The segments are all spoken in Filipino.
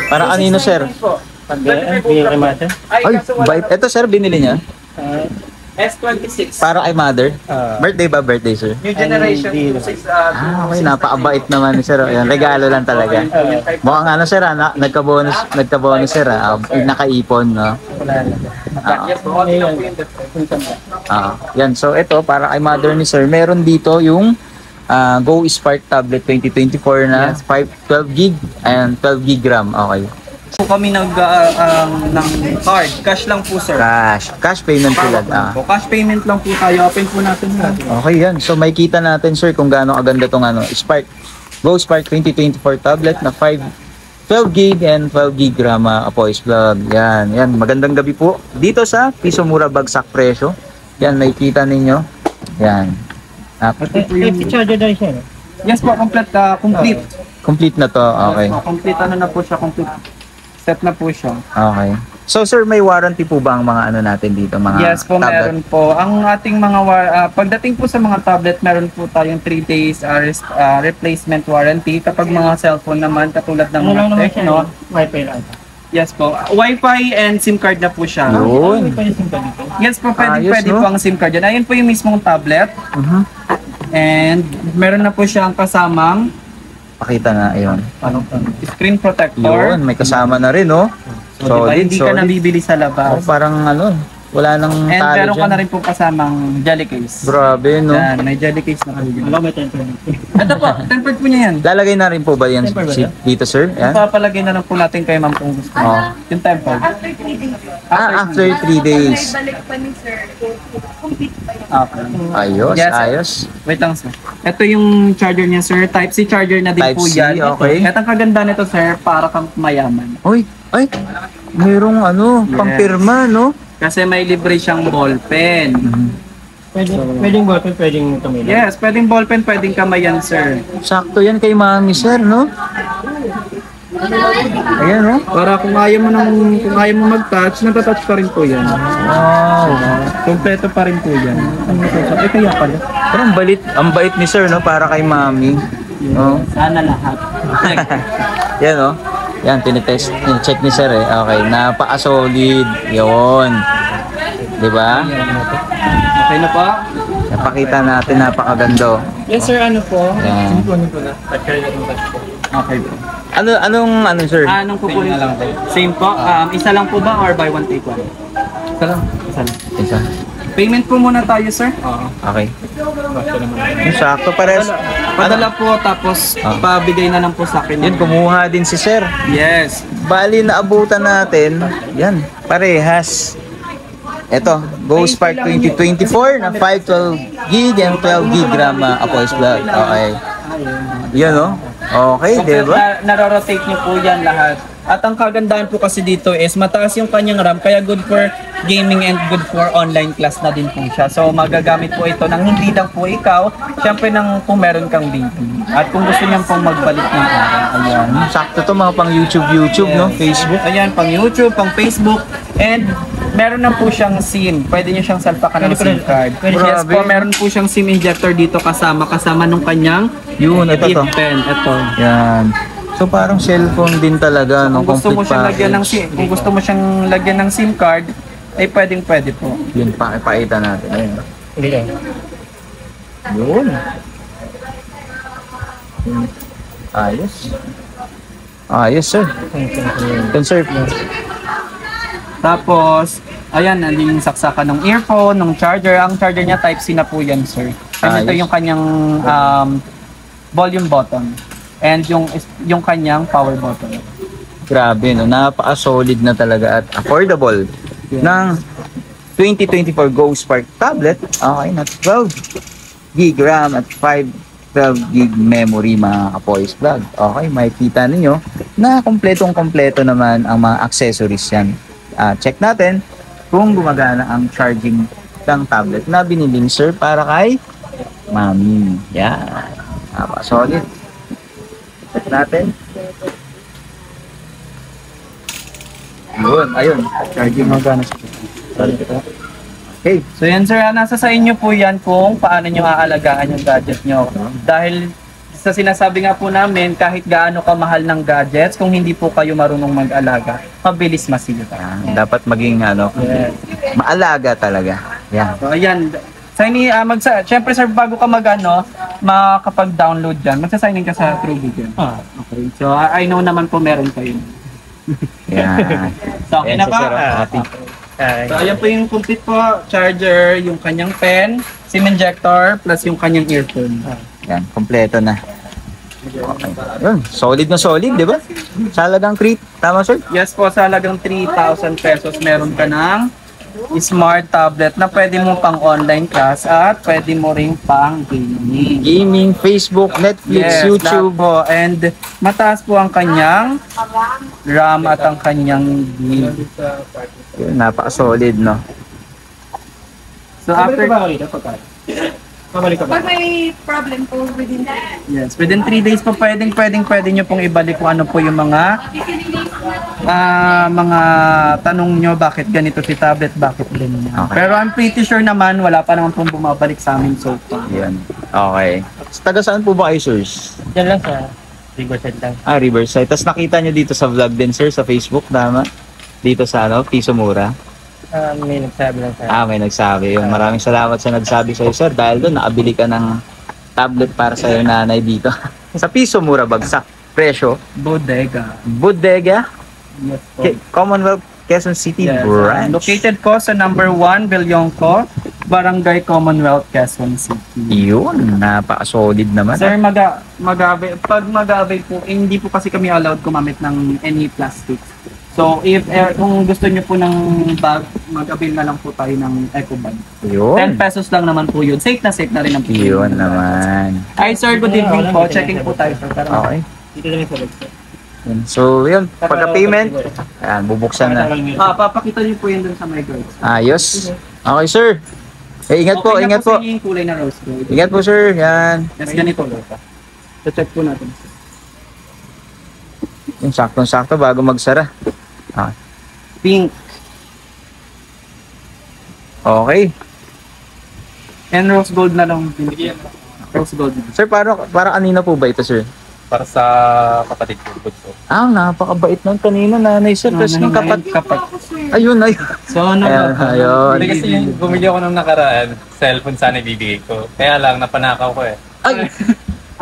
Para kanino, sir? Binili kay mother. Ay, bait. Ito, sir, binili niya. S26. Para kay mother. Birthday ba? Birthday, sir? New generation. 26. Okay, napakabait naman ni sir. Ayan, regalo lang talaga. Mukhang ano, sir, nagka-bonus, sir, nakaipon, no? Yes, po. Yan, so ito, para kay mother ni sir, meron dito yung Go Spark Tablet 2024 na 12 gig and 12 gig RAM. Okay. Po kami ng card. Cash lang po, sir. Cash payment sila. Cash payment lang po tayo. Open po natin. Okay, yan. So may kita natin, sir, kung gaano kaganda tong Spark. Go Spark 2024 tablet na 12 gig and 12 gig RAM, Apoy's Vlog. Yan, yan. Magandang gabi po. Dito sa Piso Mura Bagsak Presyo. Yan, may kita ninyo. Yan. Charger na rin siya. Yes po, complete. Complete na to. Okay. Yes po, complete na po siya. Complete set na po siya. Okay. So sir, may warranty po ba ang mga ano natin dito? Mga yes po, tablet? Meron po. Ang ating mga pagdating po sa mga tablet, meron po tayong 3 days replacement warranty. Kapag mga cellphone naman, katulad ng mga Tecno, Wi-Fi lang. yes po. Wi-Fi and SIM card na po siya. Yun. Yes po, pwede po ang SIM card yan. Ayun po yung mismong tablet. And meron na po siyang kasamang Pakita nga, ayun. screen protector. Yun, may kasama na rin, no? So, diba, hindi ka nabibili sa labas. Parang ano, wala nang and talo meron dyan. ka na rin po kasamang jelly case. Grabe, no? Yan, may jelly case na po. Alam, may temper. Ito po, tempered po niya yan. Lalagay na rin po ba yan dito, sir? Yan? Papalagay na lang po natin kay ma'am kung gusto. Yung tempered. After 3 days. Balik pa ni sir. Complete pa yun. Okay. Ayos, Yes. ayos. Wait lang, sir. Ito yung charger niya, sir. Type-C charger na din po Type-C, yan. okay. Ito ang kaganda nito, sir, para kang mayaman. Uy, ay, mayroong ano, Yes. pampirma, no? Kasi may libre siyang ballpen. Pwedeng ballpen, pwedeng tumila. Yes, pwedeng ballpen, pwedeng kamayan, sir. Sakto yan kay mami, sir, no? Ayan, no? Para kung ayaw mo mag-touch, natatouch pa rin po yan. Wow. Kompleto pa rin po yan. Eh, kaya pala. Pero ang bait ni sir, no? Para kay mami. No? Sana lahat. Yan, no? Yan, tinitest, check ni sir, eh. Okay, napaka-solid. Yun. Diba? Okay na po? Napakita natin, napakaganda. Yes, sir. Ano po? Yan. Okay po. Anong sir? Anong kukunin? Same po? Isa lang po ba or buy one take one? Isa lang. Isa lang. Isa. Payment po muna tayo, sir. Okay. Yung sakto, pares. Padala po, tapos pabigay na lang po sa akin. Yun, kumuha din si sir. Yes. Bali, naabutan natin. Yan, parehas. Ito, Go Spark 2024 na 512 gig and 12 gig RAM, Apoy's Vlog. Okay. Yan, no? Okay, diba? Narorotate niyo po yan lahat. At ang kagandahan po kasi dito is mataas yung kanyang RAM, kaya good for gaming and good for online class na din po siya. So magagamit po ito ng hindi lang po ikaw, syempre nang kung meron kang baby. At kung gusto niyang pong magbalik ng araw. Ayan. Sakto to, mga pang YouTube, no? Facebook. Ayan, pang YouTube, pang Facebook. And meron na po siyang SIM. Pwede niyo siyang salpakan ng SIM card. Yes po, meron po siyang SIM injector dito kasama nung kanyang Yun, ito to. pen. Ito. Yan. So parang cellphone din talaga, no? Kung gusto mo Complete siyang lagyan ng package. SIM, kung gusto mo siyang lagyan ng SIM card, ay pwede po. Yun, pakita natin. Ayun. Hindi lang. Yun. Ayos. Ayos, sir. Yun, sir. Tapos, ayan, yung saksakan ng earphone, ng charger. Ang charger niya Type-C na po yan, sir. And ito Ayos. yung kanyang volume button. And yung kanyang power button. Grabe, no? Napaka-solid na talaga at affordable ng 2024 Go Spark tablet. Okay, na 12 gig RAM at 12 gig memory, mga Apoy's Vlog. Okay, makikita ninyo na kompletong-kompleto naman ang mga accessories yan. Check natin kung gumagana ang charging ng tablet na biniling sir para kay mami. Yan. Napaka-solid. Check natin. Yun, ayun. Charging magana sa okay. So yan, sir, nasa sa inyo po yan kung paano nyo aalagaan yung gadget nyo. Dahil sa sinasabi nga po namin, kahit gaano kamahal ng gadgets, kung hindi po kayo marunong mag-alaga, mabilis masira. Dapat maging Yes. maalaga talaga. Yan. So, ayan. Siyempre, sir, bago ka makapag-download dyan, magsa-sign in ka sa TrueBigger. Okay. So, I know naman po meron kayo. Yan. So, okay Ayan, na so, sir, ba? happy. So, ayan po yung complete po. Charger, yung kanyang pen, SIM injector, plus yung kanyang earphone. Yan, kompleto na. Okay. Yun, solid na solid, di ba? Sa halagang 3, tama sir? Yes po, sa halagang 3,000 pesos, meron ka ng smart tablet na pwede mo pang online class at pwede mo rin pang gaming. Gaming, Facebook, Netflix, Yes, YouTube. lahat po. And mataas po ang kanyang RAM at ang kanyang gig. Yun, napaka-solid, no? So after, Pabalik ka ba? Pag may problem po within that, yes, within 3 days po pwede nyo pong ibalik kung ano po yung mga tanong nyo, bakit ganito si tablet, bakit ganyan. Okay. Pero I'm pretty sure naman, wala pa naman pong bumabalik sa amin so far. Yan. Okay. Taga saan po ba kayo, sirs? Diyan lang sa Riverside lang. Riverside. Tapos nakita nyo dito sa vlog din, sir, sa Facebook, tama? Dito sa Piso Mura. May nagsabi lang sa May nagsabi. Yung maraming salamat sa nagsabi sa'yo, sir. Dahil doon, nakabili ka ng tablet para sa iyo nanay dito. Sa Piso Mura, bagsak. Presyo. Bodega. Bodega. Yes po. Commonwealth, Quezon City Yes, branch. located po sa number 1, Belyongko, Barangay Commonwealth, Quezon City. Yun, napaka-solid naman. Sir, pag mag-avail po, hindi po kasi kami allowed gumamit ng any plastic. So, kung gusto niyo po ng bag, mag-avail na lang po tayo ng eco bag. 10 Yun. pesos lang naman po yun. Safe na rin ang po. Yun naman. Hi sir, good evening po. Checking po tayo sir. Okay. Dito lang sa website. Yun. So, yun. Pagka-payment, ayan, bubuksan na. Papakita niyo po yun dun sa my girls. Ayos. Okay, sir. Ingat po, Okay na ingat po. sa inyo yung kulay na rose gold. Ingat po, sir. Yan. Yes, ganito. So, check po natin. Yung saktong-sakto bago magsara. Pink. Okay. And rose gold na lang. Rose gold. Sir, para kanina po ba ito, sir? Para sa kapatid ko, bunso. Napakabait ng kanina, nanay, sir. Tapos ng kapat. Ayun. So, ano Ayun, ba? ayun. Hindi kasi yung bumili ako nung nakaraan, cellphone sana ibibigay ko. Kaya lang, napanakaw ko eh. Ay!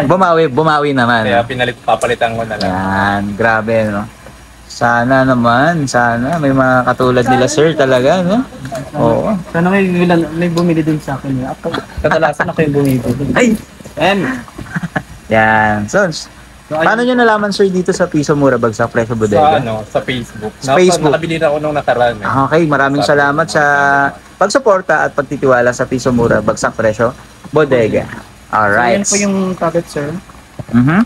Bumawi naman. Kaya papalitan ko na lang. Yan, grabe, no? Sana may mga katulad nila, sir, talaga, no? Oo. Sana may bumili din sa akin. Kadalasan ako yung bumili. Ay! And, Yan. So, paano nyo nalaman, sir, dito sa Piso Mura Bagsak Presyo Bodega? Sa Facebook. Sa Facebook. Nakabili na ako nung nakaraan eh. Okay, maraming salamat sa pagsuporta at pagtitiwala sa Piso Mura Bagsak Presyo Bodega. Alright. so yan po yung tablet, sir. Mhm.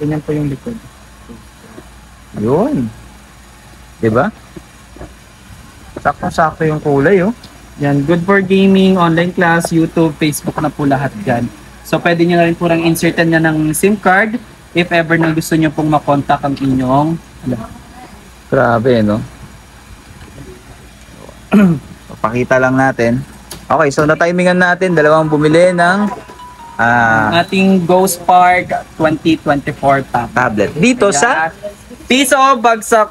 Ganyan po yung likod. Yun. Diba? Sakto-sakto yung kulay, oh. Yan, good for gaming, online class, YouTube, Facebook na po lahat yan. So pwede nyo na rin po lang insertan niya ng SIM card if ever na gusto nyo pong makontak ang inyong Grabe, no? Pakita lang natin. Okay, so na-timingan natin. Dalawang bumili ng ating Ghost Park 2024 tablet. Dito sa Piso Bagsak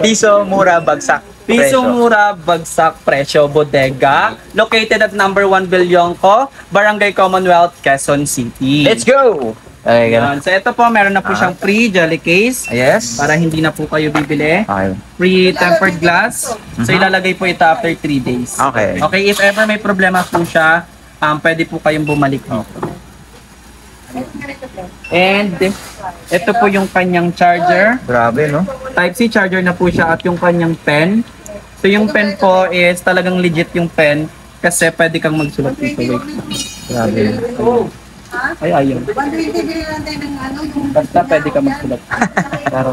Piso Mura Bagsak Piso Presyo. Mura Bagsak Presyo Bodega, located at number 1 Belyongko, Barangay Commonwealth, Quezon City. Let's go! Okay, ganun. Yan. So ito po, meron na po siyang free jelly case Yes. para hindi na po kayo bibili. Okay. Free tempered glass. So ilalagay po ito after 3 days. Okay. Okay, if ever may problema po siya, pwede po kayong bumalik dito. And ito po yung kanyang charger. Grabe, no? Type-C charger na po siya at yung kanyang pen. So yung pen po is talagang legit yung pen kasi pwede kang magsulat dito. Wait. Grabe. Ay, ayaw. 120 bilhin lang tayo ng ano, yung Basta pwede ka magsulat. Pero,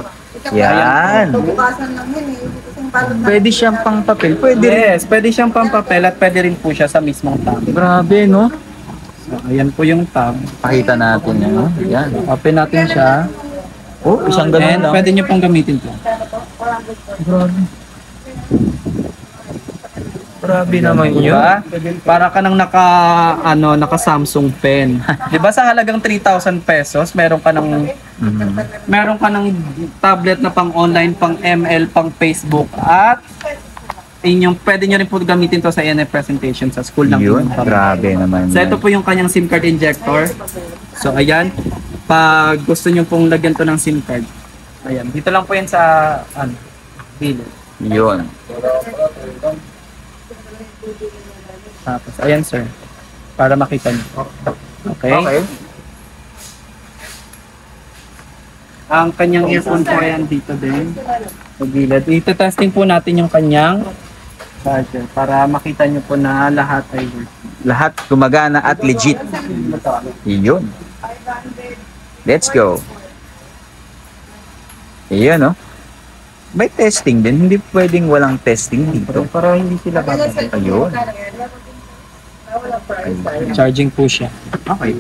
Yan. bukasan lang yun eh. Isang balot na. Pwede siyang pang papel. Pwede rin. yes, pwede siyang pampapel at pwede rin po siya sa mismong tab. Grabe, no? So, ayan po yung tab. Pakita natin yan, no? Yan. Open natin siya. Oh, isang ganun And lang. pwede nyo pong gamitin to. Grabe naman yun. Diba? Para ka nang naka Samsung pen. 'Di ba sa halagang 3,000 pesos, meron ka ng tablet na pang online, pang ML, pang Facebook at pwede nyo rin po gamitin to sa NF presentation sa school ng Yun, inyong pamilya. grabe naman. So ito po yung kanyang SIM card injector. So ayan, pag gusto nyo pong lagyan to ng SIM card, ayan, dito lang po yan sa gilid. Yun. Tapos, ayan sir, para makita nyo. Okay? Okay. Ang kanyang earphone po ayan dito din. Sa gilid. Ito-testing po natin yung kanyang charger para makita nyo po na lahat ay working. Lahat gumagana at legit. Yun. Let's go. Iyon, no? May testing din. Hindi pwedeng walang testing dito. Para hindi sila babalik. Ayun. Charging po siya. Okay.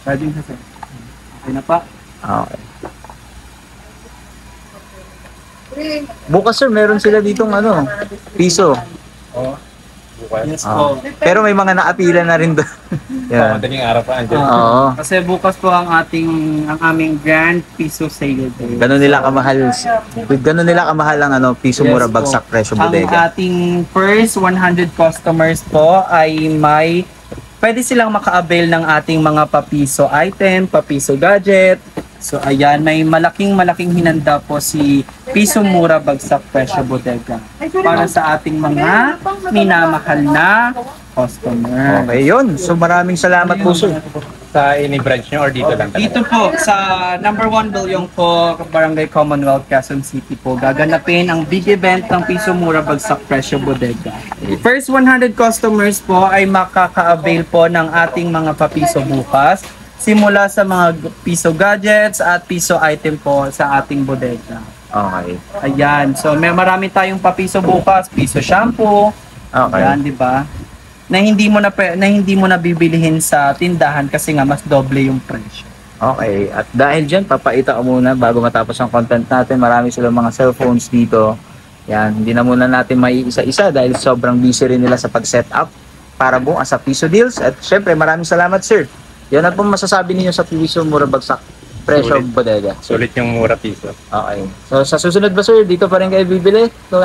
Charging siya sir. Okay na pa. Okay. Bukas sir, meron sila ditong piso. Bukas. Yes Ah. po. Pero may mga naapila na rin doon. Yan. Madaling araw pa, andyan. Oo. Kasi bukas po ang aming grand piso sale day. Ganun nila kamahal ang piso Yes mura po. bagsak presyo Ang bodega. ating first 100 customers po ay pwede silang maka-avail ng ating mga papiso item, papiso gadget. So ayan, may malaking hinanda po si Piso Mura Bagsak Presyo Bodega para sa ating mga minamahal na customer. Okay, yun. So maraming salamat po sir. Sa ini-branch nyo or dito lang talaga? Dito po, sa number 1 Bilyong po, Barangay Commonwealth, Quezon City po, gaganapin ang big event ng Piso Mura Bagsak Presyo Bodega. First 100 customers po ay makaka-avail po ng ating mga papiso bukas, simula sa mga piso gadgets at piso item po sa ating bodega. Okay. Ayan, so may marami tayong papiso bukas, piso shampoo, Okay. ayan, di ba? Na hindi mo na bibilihin sa tindahan kasi nga mas doble yung presyo. Okay. At dahil dyan, papaita ko muna bago matapos ang content natin. Marami silang mga cellphones dito. Yan. Hindi na muna natin may isa-isa dahil sobrang busy rin nila sa pag-set up para bukas sa Piso Deals. At syempre, maraming salamat sir. Yan ang po masasabi ninyo sa Piso Mura Bagsak Presyo Sulit. Bodega. Sulit yung mura piso. Okay. So sa susunod ba sir, dito pa rin kayo bibili? Kung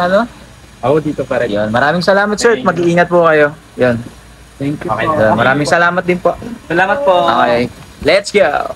Oo, dito pa rin. Yan. Maraming salamat sir. Mag-iingat po kayo. Yan. Thank you Okay. po. Yan. Maraming salamat din po. Salamat po. Okay. Let's go!